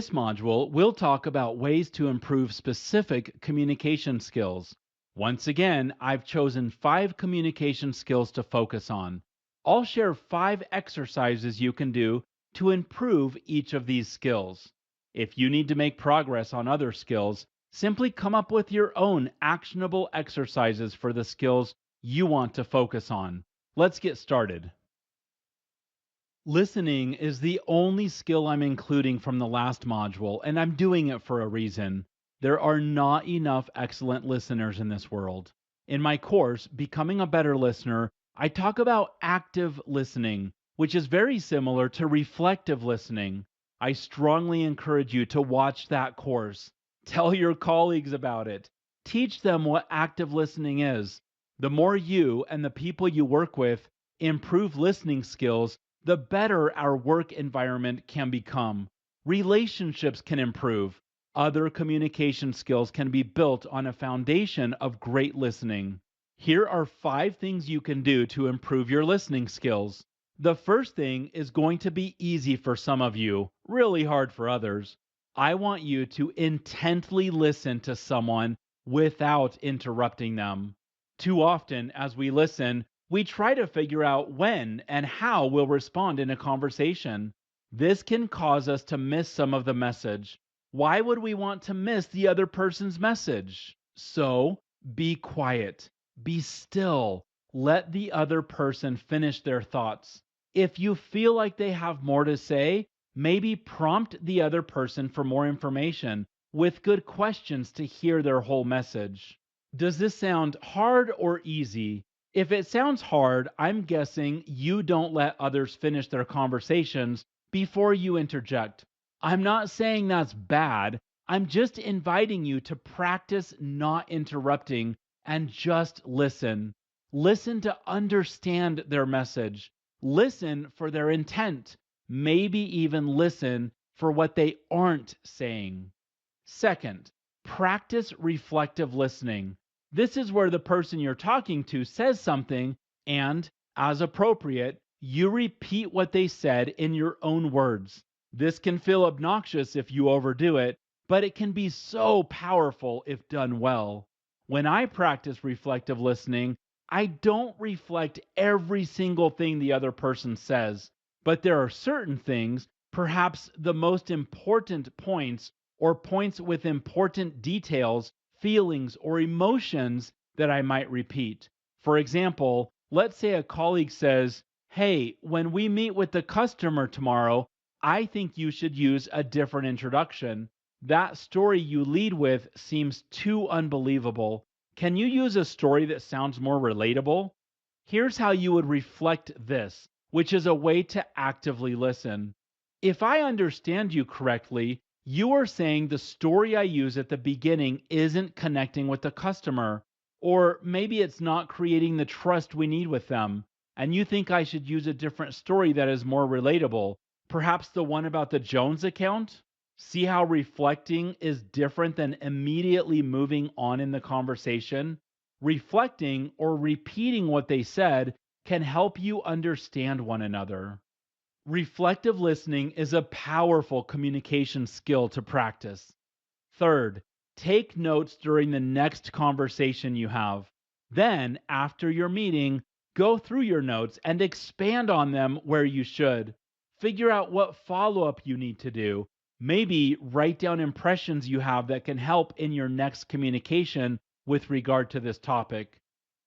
This module, we'll talk about ways to improve specific communication skills. Once again, I've chosen 5 communication skills to focus on. I'll share 5 exercises you can do to improve each of these skills. If you need to make progress on other skills, simply come up with your own actionable exercises for the skills you want to focus on. Let's get started. Listening is the only skill I'm including from the last module, and I'm doing it for a reason. There are not enough excellent listeners in this world. In my course, Becoming a Better Listener, I talk about active listening, which is very similar to reflective listening. I strongly encourage you to watch that course. Tell your colleagues about it. Teach them what active listening is. The more you and the people you work with improve listening skills, the better our work environment can become. Relationships can improve. Other communication skills can be built on a foundation of great listening. Here are 5 things you can do to improve your listening skills. The first thing is going to be easy for some of you, really hard for others. I want you to intently listen to someone without interrupting them. Too often, as we listen, we try to figure out when and how we'll respond in a conversation. This can cause us to miss some of the message. Why would we want to miss the other person's message? So, be quiet, be still, let the other person finish their thoughts. If you feel like they have more to say, maybe prompt the other person for more information with good questions to hear their whole message. Does this sound hard or easy? If it sounds hard, I'm guessing you don't let others finish their conversations before you interject. I'm not saying that's bad. I'm just inviting you to practice not interrupting and just listen. Listen to understand their message. Listen for their intent. Maybe even listen for what they aren't saying. Second, practice reflective listening. This is where the person you're talking to says something, and, as appropriate, you repeat what they said in your own words. This can feel obnoxious if you overdo it, but it can be so powerful if done well. When I practice reflective listening, I don't reflect every single thing the other person says, but there are certain things, perhaps the most important points or points with important details, feelings, or emotions that I might repeat. For example, let's say a colleague says, "Hey, when we meet with the customer tomorrow, I think you should use a different introduction. That story you lead with seems too unbelievable. Can you use a story that sounds more relatable?" Here's how you would reflect this, which is a way to actively listen. If I understand you correctly, you are saying the story I use at the beginning isn't connecting with the customer, or maybe it's not creating the trust we need with them, and you think I should use a different story that is more relatable, perhaps the one about the Jones account? See how reflecting is different than immediately moving on in the conversation? Reflecting or repeating what they said can help you understand one another. Reflective listening is a powerful communication skill to practice. Third, take notes during the next conversation you have. Then, after your meeting, go through your notes and expand on them where you should. Figure out what follow up you need to do. Maybe write down impressions you have that can help in your next communication with regard to this topic.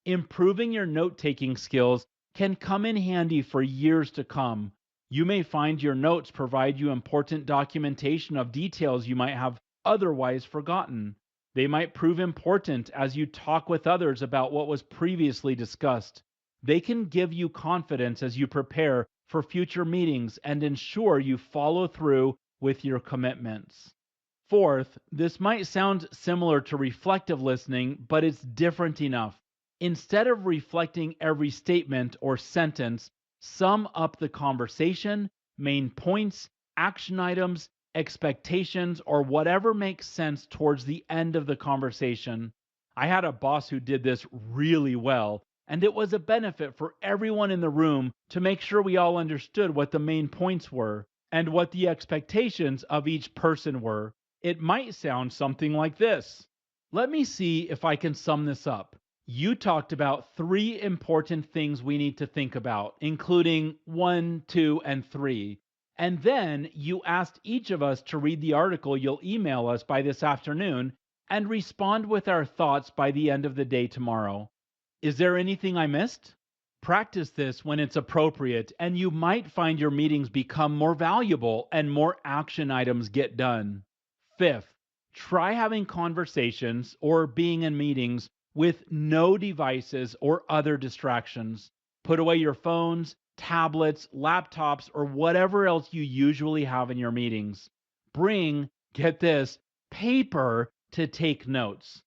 Improving your note taking skills can come in handy for years to come. You may find your notes provide you important documentation of details you might have otherwise forgotten. They might prove important as you talk with others about what was previously discussed. They can give you confidence as you prepare for future meetings and ensure you follow through with your commitments. Fourth, this might sound similar to reflective listening, but it's different enough. Instead of reflecting every statement or sentence, sum up the conversation, main points, action items, expectations, or whatever makes sense towards the end of the conversation. I had a boss who did this really well, and it was a benefit for everyone in the room to make sure we all understood what the main points were. and what the expectations of each person were. It might sound something like this. Let me see if I can sum this up. You talked about three important things we need to think about, including one, two, and three. And then you asked each of us to read the article you'll email us by this afternoon and respond with our thoughts by the end of the day tomorrow. Is there anything I missed? Practice this when it's appropriate, and you might find your meetings become more valuable and more action items get done. Fifth, try having conversations or being in meetings with no devices or other distractions. Put away your phones, tablets, laptops, or whatever else you usually have in your meetings. Bring, get this, paper to take notes.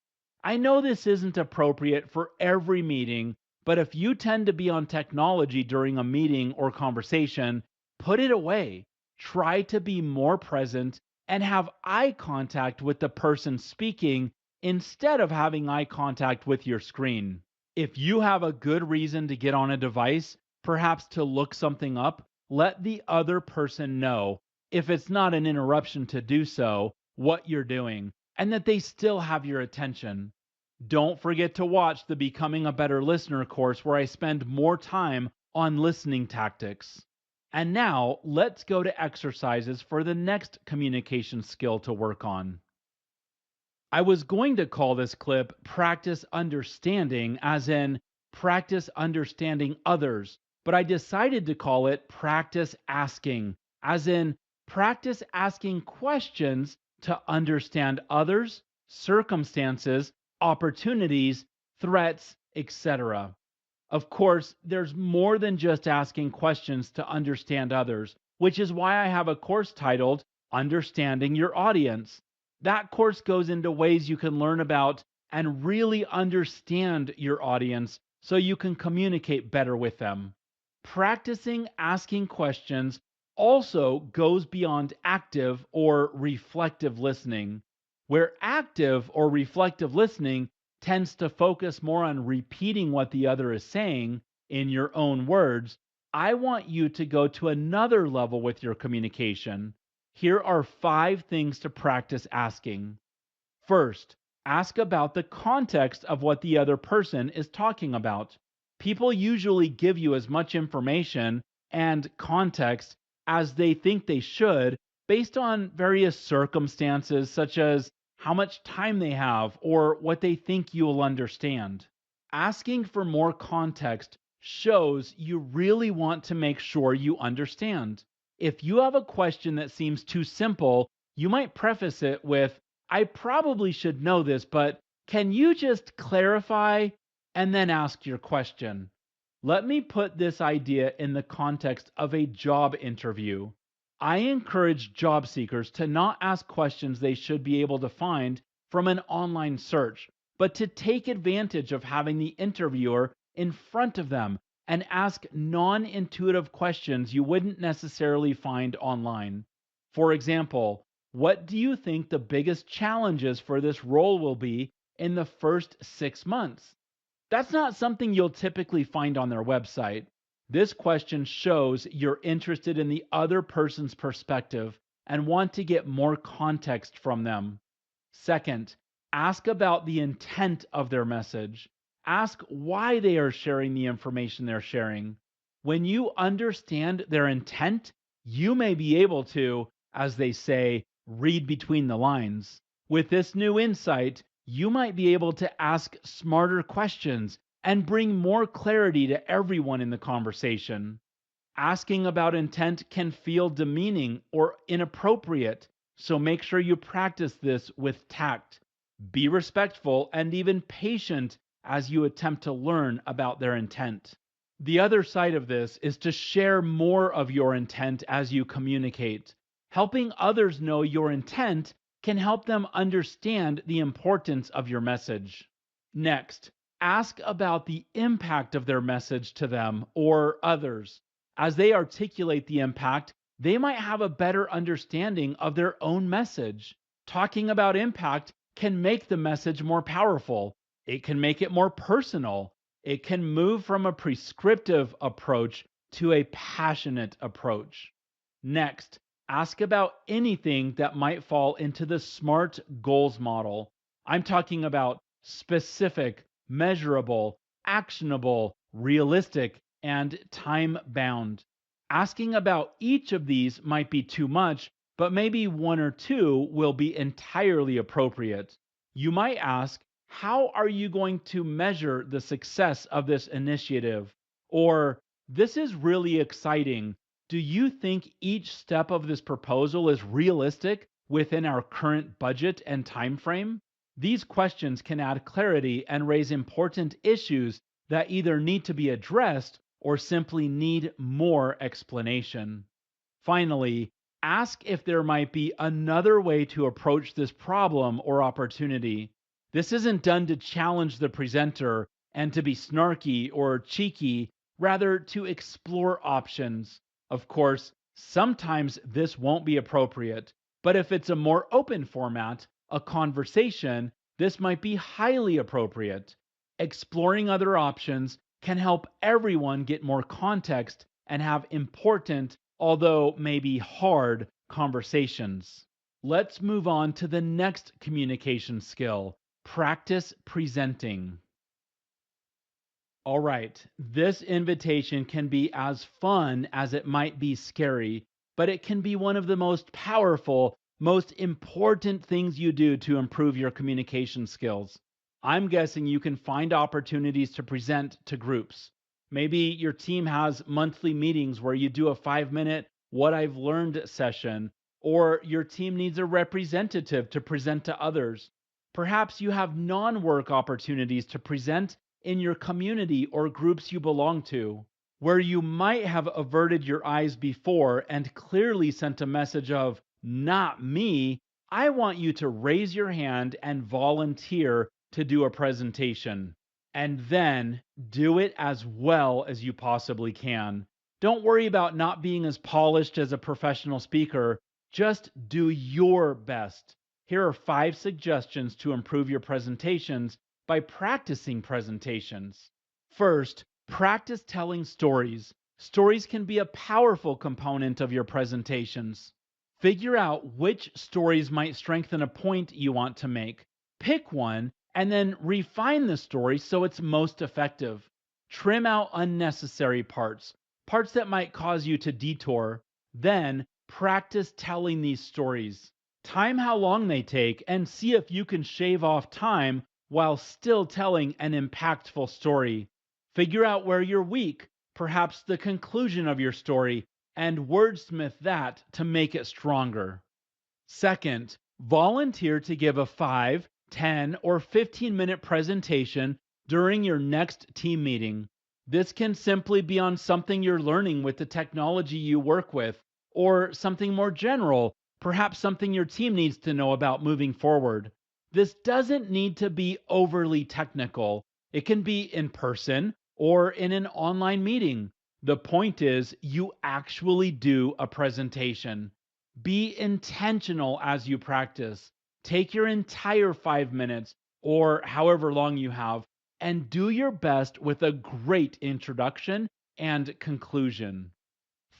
I know this isn't appropriate for every meeting, but if you tend to be on technology during a meeting or conversation, put it away. Try to be more present and have eye contact with the person speaking instead of having eye contact with your screen. If you have a good reason to get on a device, perhaps to look something up, let the other person know, if it's not an interruption to do so, what you're doing, and that they still have your attention. Don't forget to watch the Becoming a Better Listener course where I spend more time on listening tactics. And now let's go to exercises for the next communication skill to work on. I was going to call this clip Practice Understanding, as in practice understanding others, but I decided to call it Practice Asking, as in practice asking questions to understand others, circumstances, opportunities, threats, etc. Of course, there's more than just asking questions to understand others, which is why I have a course titled Understanding Your Audience. That course goes into ways you can learn about and really understand your audience so you can communicate better with them. Practicing asking questions also goes beyond active or reflective listening, where active or reflective listening tends to focus more on repeating what the other is saying in your own words. I want you to go to another level with your communication. Here are 5 things to practice asking. First, ask about the context of what the other person is talking about. People usually give you as much information and context as they think they should based on various circumstances, such as how much time they have or what they think you'll understand. Asking for more context shows you really want to make sure you understand. If you have a question that seems too simple, you might preface it with, I probably should know this, but can you just clarify? And then ask your question. Let me put this idea in the context of a job interview. I encourage job seekers to not ask questions they should be able to find from an online search, but to take advantage of having the interviewer in front of them and ask non intuitive questions you wouldn't necessarily find online. For example, what do you think the biggest challenges for this role will be in the first 6 months? That's not something you'll typically find on their website. This question shows you're interested in the other person's perspective and want to get more context from them. Second, ask about the intent of their message. Ask why they are sharing the information they're sharing. When you understand their intent, you may be able to, as they say, read between the lines. With this new insight, you might be able to ask smarter questions and bring more clarity to everyone in the conversation. Asking about intent can feel demeaning or inappropriate, so make sure you practice this with tact. Be respectful and even patient as you attempt to learn about their intent. The other side of this is to share more of your intent as you communicate. Helping others know your intent can help them understand the importance of your message. Next, ask about the impact of their message to them or others. As they articulate the impact, they might have a better understanding of their own message. Talking about impact can make the message more powerful. It can make it more personal. It can move from a prescriptive approach to a passionate approach. Next, Ask about anything that might fall into the SMART goals model. I'm talking about specific, measurable, actionable, realistic, and time bound. Asking about each of these might be too much, but maybe one or two will be entirely appropriate. You might ask, how are you going to measure the success of this initiative? Or, this is really exciting. Do you think each step of this proposal is realistic within our current budget and time frame? These questions can add clarity and raise important issues that either need to be addressed or simply need more explanation. Finally, ask if there might be another way to approach this problem or opportunity. This isn't done to challenge the presenter and to be snarky or cheeky, rather, to explore options. Of course, sometimes this won't be appropriate, but if it's a more open format, a conversation, this might be highly appropriate. Exploring other options can help everyone get more context and have important, although maybe hard, conversations. Let's move on to the next communication skill: practice presenting. All right, this invitation can be as fun as it might be scary, but it can be one of the most powerful, most important things you do to improve your communication skills. I'm guessing you can find opportunities to present to groups. Maybe your team has monthly meetings where you do a 5-minute what I've learned session, or your team needs a representative to present to others. Perhaps you have non work opportunities to present in your community or groups you belong to, where you might have averted your eyes before and clearly sent a message of, not me. I want you to raise your hand and volunteer to do a presentation. And then do it as well as you possibly can. Don't worry about not being as polished as a professional speaker. Just do your best. Here are 5 suggestions to improve your presentations by practicing presentations. First, practice telling stories. Stories can be a powerful component of your presentations. Figure out which stories might strengthen a point you want to make. Pick one and then refine the story so it's most effective. Trim out unnecessary parts, parts that might cause you to detour. Then practice telling these stories. Time how long they take and see if you can shave off time while still telling an impactful story. Figure out where you're weak, perhaps the conclusion of your story, and wordsmith that to make it stronger. Second, volunteer to give a 5, 10, or 15-minute presentation during your next team meeting. This can simply be on something you're learning with the technology you work with, or something more general, perhaps something your team needs to know about moving forward. This doesn't need to be overly technical. It can be in person or in an online meeting. The point is, you actually do a presentation. Be intentional as you practice. Take your entire 5 minutes or however long you have and do your best with a great introduction and conclusion.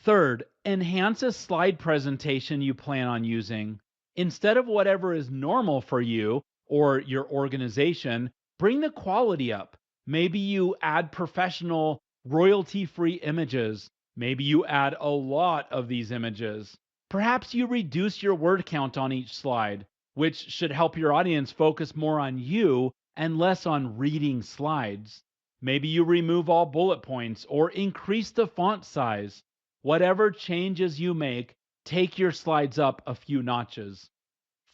Third, enhance a slide presentation you plan on using. Instead of whatever is normal for you or your organization, bring the quality up. Maybe you add professional, royalty free images. Maybe you add a lot of these images. Perhaps you reduce your word count on each slide, which should help your audience focus more on you and less on reading slides. Maybe you remove all bullet points or increase the font size. Whatever changes you make, take your slides up a few notches.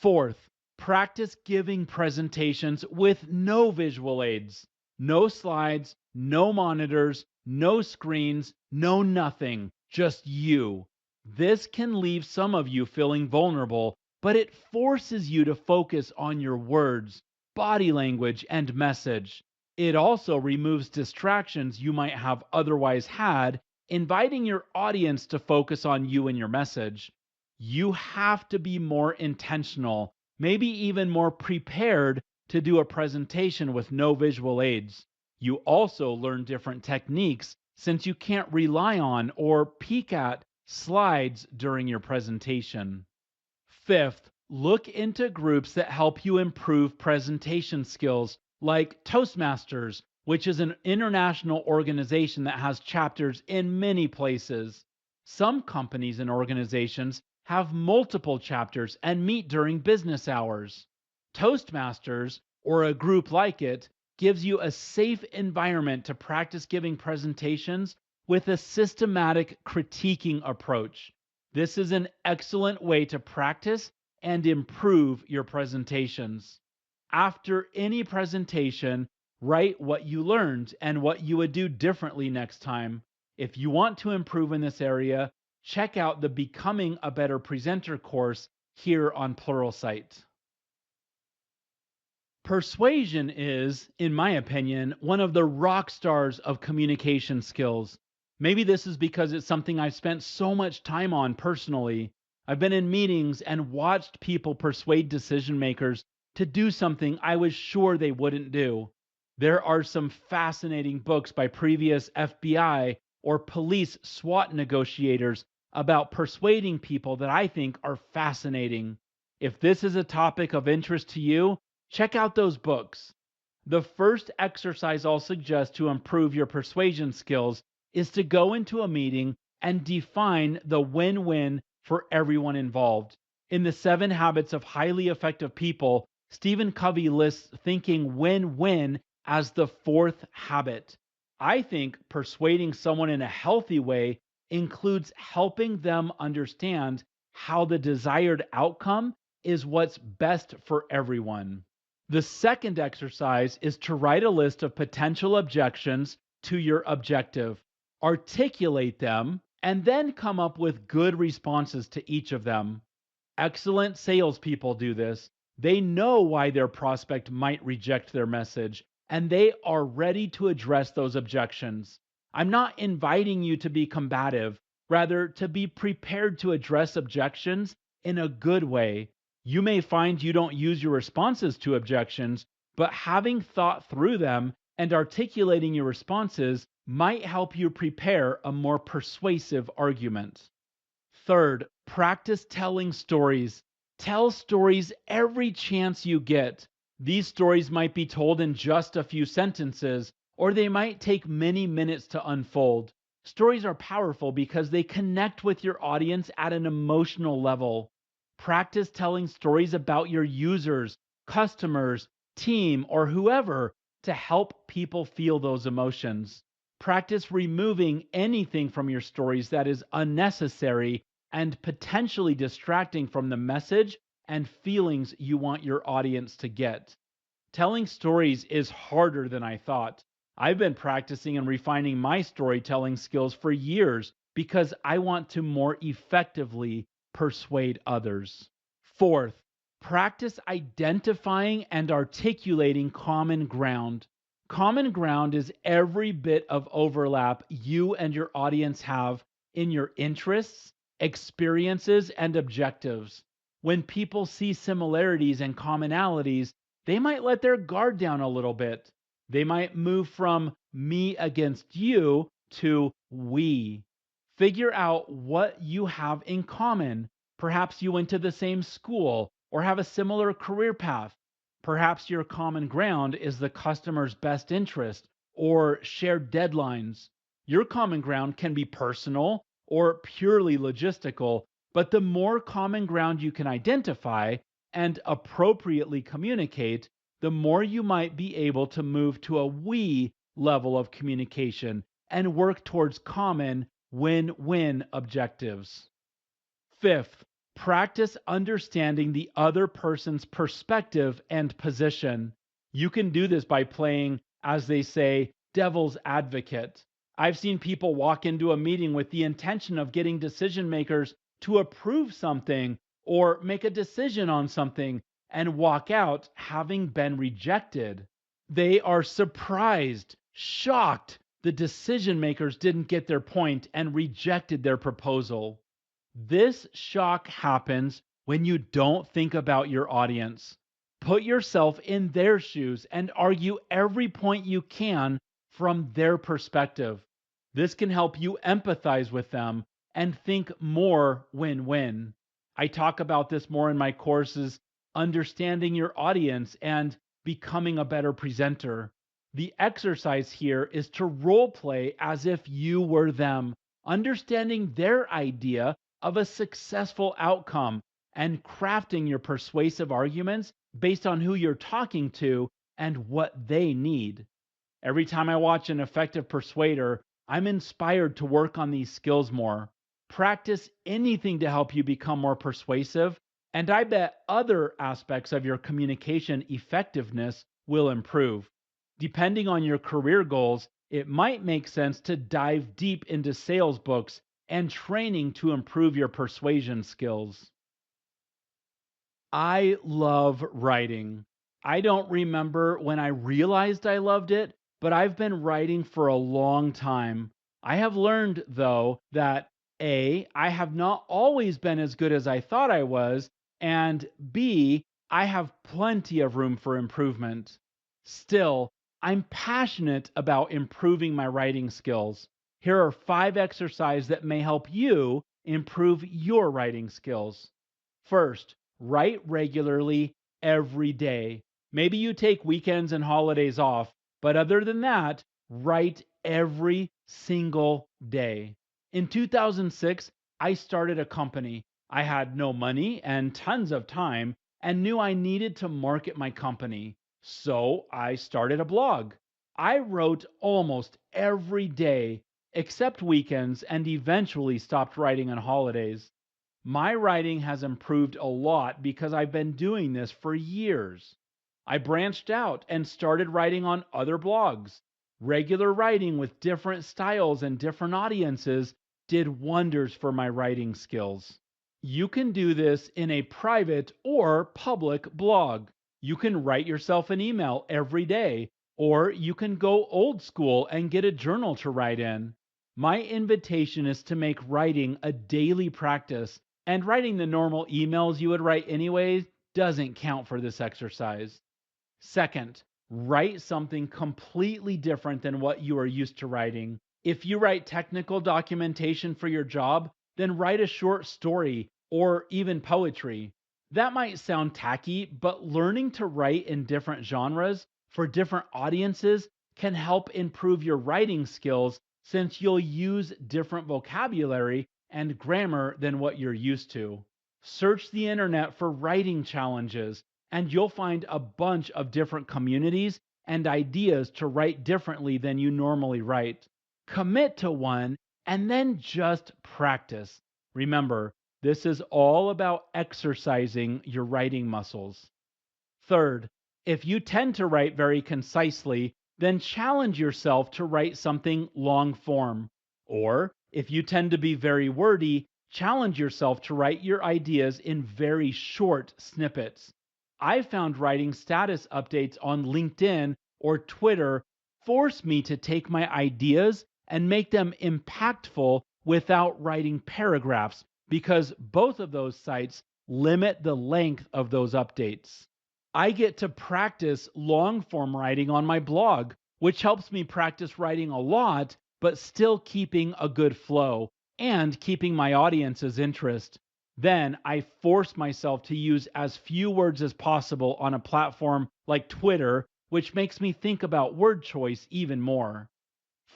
Fourth, practice giving presentations with no visual aids. No slides, no monitors, no screens, no nothing, just you. This can leave some of you feeling vulnerable, but it forces you to focus on your words, body language, and message. It also removes distractions you might have otherwise had, inviting your audience to focus on you and your message. You have to be more intentional, maybe even more prepared to do a presentation with no visual aids. You also learn different techniques since you can't rely on or peek at Slides during your presentation. Fifth, look into groups that help you improve presentation skills, like Toastmasters, which is an international organization that has chapters in many places. Some companies and organizations have multiple chapters and meet during business hours. Toastmasters, or a group like it, gives you a safe environment to practice giving presentations with a systematic critiquing approach. This is an excellent way to practice and improve your presentations. After any presentation, write what you learned and what you would do differently next time. If you want to improve in this area, check out the Becoming a Better Presenter course here on Pluralsight. Persuasion is, in my opinion, one of the rock stars of communication skills. Maybe this is because it's something I've spent so much time on personally. I've been in meetings and watched people persuade decision makers to do something I was sure they wouldn't do. There are some fascinating books by previous FBI or police SWAT negotiators about persuading people that I think are fascinating. If this is a topic of interest to you, check out those books. The first exercise I'll suggest to improve your persuasion skills is to go into a meeting and define the win-win for everyone involved. In the 7 Habits of Highly Effective People, Stephen Covey lists thinking win-win as the 4th habit. I think persuading someone in a healthy way includes helping them understand how the desired outcome is what's best for everyone. The second exercise is to write a list of potential objections to your objective, articulate them, and then come up with good responses to each of them. Excellent salespeople do this. They know why their prospect might reject their message, and they are ready to address those objections. I'm not inviting you to be combative, rather, to be prepared to address objections in a good way. You may find you don't use your responses to objections, but having thought through them and articulating your responses might help you prepare a more persuasive argument. Third, practice telling stories. Tell stories every chance you get. These stories might be told in just a few sentences, or they might take many minutes to unfold. Stories are powerful because they connect with your audience at an emotional level. Practice telling stories about your users, customers, team, or whoever to help people feel those emotions. Practice removing anything from your stories that is unnecessary and potentially distracting from the message and feelings you want your audience to get. Telling stories is harder than I thought. I've been practicing and refining my storytelling skills for years because I want to more effectively persuade others. Fourth, practice identifying and articulating common ground. Common ground is every bit of overlap you and your audience have in your interests, experiences, and objectives. When people see similarities and commonalities, they might let their guard down a little bit. They might move from me against you to we. Figure out what you have in common. Perhaps you went to the same school or have a similar career path. Perhaps your common ground is the customer's best interest or shared deadlines. Your common ground can be personal or purely logistical, but the more common ground you can identify and appropriately communicate, the more you might be able to move to a we level of communication and work towards common win-win objectives. Fifth, practice understanding the other person's perspective and position. You can do this by playing, as they say, devil's advocate. I've seen people walk into a meeting with the intention of getting decision makers to approve something or make a decision on something and walk out having been rejected. They are surprised, shocked the decision makers didn't get their point and rejected their proposal. This shock happens when you don't think about your audience. Put yourself in their shoes and argue every point you can from their perspective. This can help you empathize with them and think more win-win. I talk about this more in my courses, understanding your audience and becoming a better presenter. The exercise here is to role play as if you were them, understanding their idea of a successful outcome and crafting your persuasive arguments based on who you're talking to and what they need. Every time I watch an effective persuader, I'm inspired to work on these skills more. Practice anything to help you become more persuasive, and I bet other aspects of your communication effectiveness will improve. Depending on your career goals, it might make sense to dive deep into sales books and training to improve your persuasion skills. I love writing. I don't remember when I realized I loved it, but I've been writing for a long time. I have learned, though, that A, I have not always been as good as I thought I was, and B, I have plenty of room for improvement. Still, I'm passionate about improving my writing skills. Here are 5 exercises that may help you improve your writing skills. First, write regularly every day. Maybe you take weekends and holidays off, but other than that, write every single day. In 2006, I started a company. I had no money and tons of time and knew I needed to market my company. So I started a blog. I wrote almost every day except weekends and eventually stopped writing on holidays. My writing has improved a lot because I've been doing this for years. I branched out and started writing on other blogs. Regular writing with different styles and different audiences did wonders for my writing skills. You can do this in a private or public blog. You can write yourself an email every day, or you can go old school and get a journal to write in. My invitation is to make writing a daily practice, and writing the normal emails you would write anyways doesn't count for this exercise. Second, write something completely different than what you are used to writing. If you write technical documentation for your job, then write a short story or even poetry. That might sound tacky, but learning to write in different genres for different audiences can help improve your writing skills since you'll use different vocabulary and grammar than what you're used to. Search the internet for writing challenges and you'll find a bunch of different communities and ideas to write differently than you normally write. Commit to one and then just practice. Remember, this is all about exercising your writing muscles. Third, if you tend to write very concisely, then challenge yourself to write something long form. Or if you tend to be very wordy, challenge yourself to write your ideas in very short snippets. I found writing status updates on LinkedIn or Twitter force me to take my ideas and make them impactful without writing paragraphs because both of those sites limit the length of those updates. I get to practice long form writing on my blog, which helps me practice writing a lot, but still keeping a good flow and keeping my audience's interest. Then I force myself to use as few words as possible on a platform like Twitter, which makes me think about word choice even more.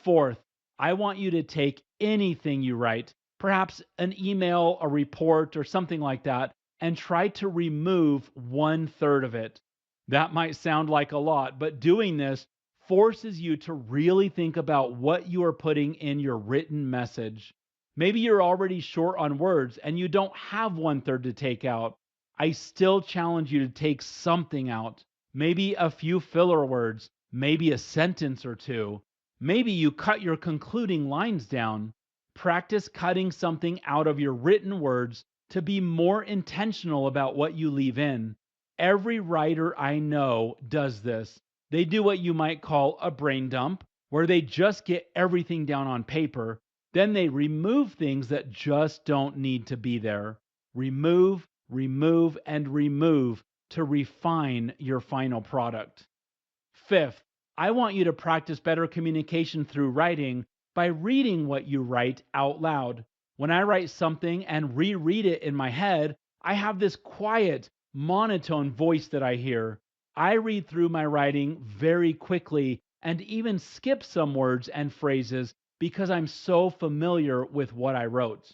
Fourth, I want you to take anything you write, perhaps an email, a report, or something like that, and try to remove 1/3 of it. That might sound like a lot, but doing this forces you to really think about what you are putting in your written message. Maybe you're already short on words and you don't have 1/3 to take out. I still challenge you to take something out. Maybe a few filler words, maybe a sentence or two. Maybe you cut your concluding lines down. Practice cutting something out of your written words to be more intentional about what you leave in. Every writer I know does this. They do what you might call a brain dump, where they just get everything down on paper. Then they remove things that just don't need to be there. Remove, remove, and remove to refine your final product. Fifth, I want you to practice better communication through writing by reading what you write out loud. When I write something and reread it in my head, I have this quiet, monotone voice that I hear. I read through my writing very quickly and even skip some words and phrases because I'm so familiar with what I wrote.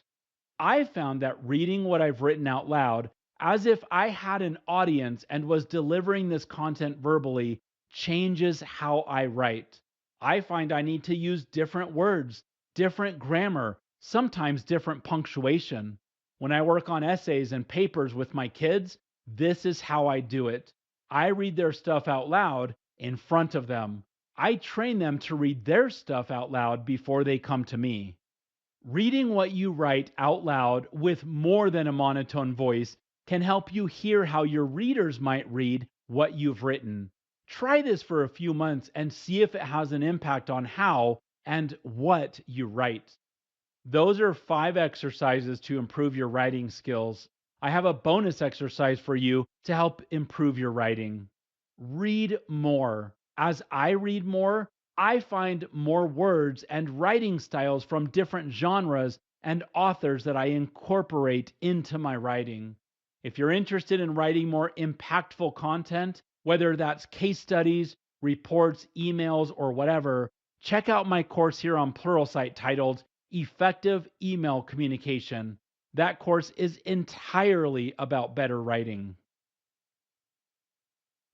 I found that reading what I've written out loud, as if I had an audience and was delivering this content verbally, changes how I write. I find I need to use different words, different grammar, sometimes different punctuation. When I work on essays and papers with my kids, this is how I do it. I read their stuff out loud in front of them. I train them to read their stuff out loud before they come to me. Reading what you write out loud with more than a monotone voice can help you hear how your readers might read what you've written. Try this for a few months and see if it has an impact on how and what you write. Those are 5 exercises to improve your writing skills. I have a bonus exercise for you to help improve your writing. Read more. As I read more, I find more words and writing styles from different genres and authors that I incorporate into my writing. If you're interested in writing more impactful content, whether that's case studies, reports, emails, or whatever, check out my course here on Pluralsight titled Effective Email Communication. That course is entirely about better writing.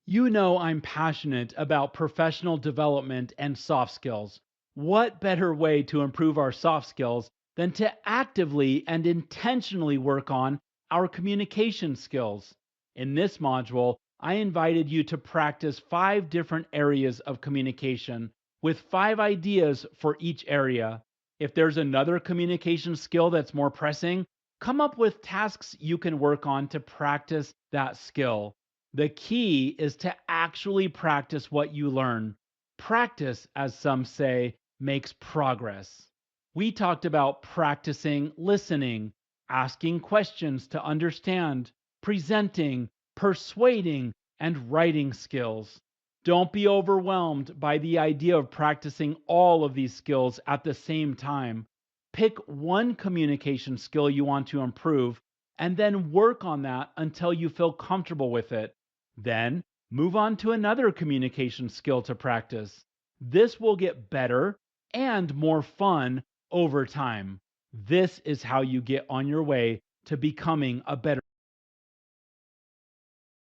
You know I'm passionate about professional development and soft skills. What better way to improve our soft skills than to actively and intentionally work on our communication skills? In this module, I invited you to practice 5 different areas of communication with 5 ideas for each area. If there's another communication skill that's more pressing, come up with tasks you can work on to practice that skill. The key is to actually practice what you learn. Practice, as some say, makes progress. We talked about practicing listening, asking questions to understand, presenting, persuading, and writing skills. Don't be overwhelmed by the idea of practicing all of these skills at the same time. Pick one communication skill you want to improve and then work on that until you feel comfortable with it. Then move on to another communication skill to practice. This will get better and more fun over time. This is how you get on your way to becoming a better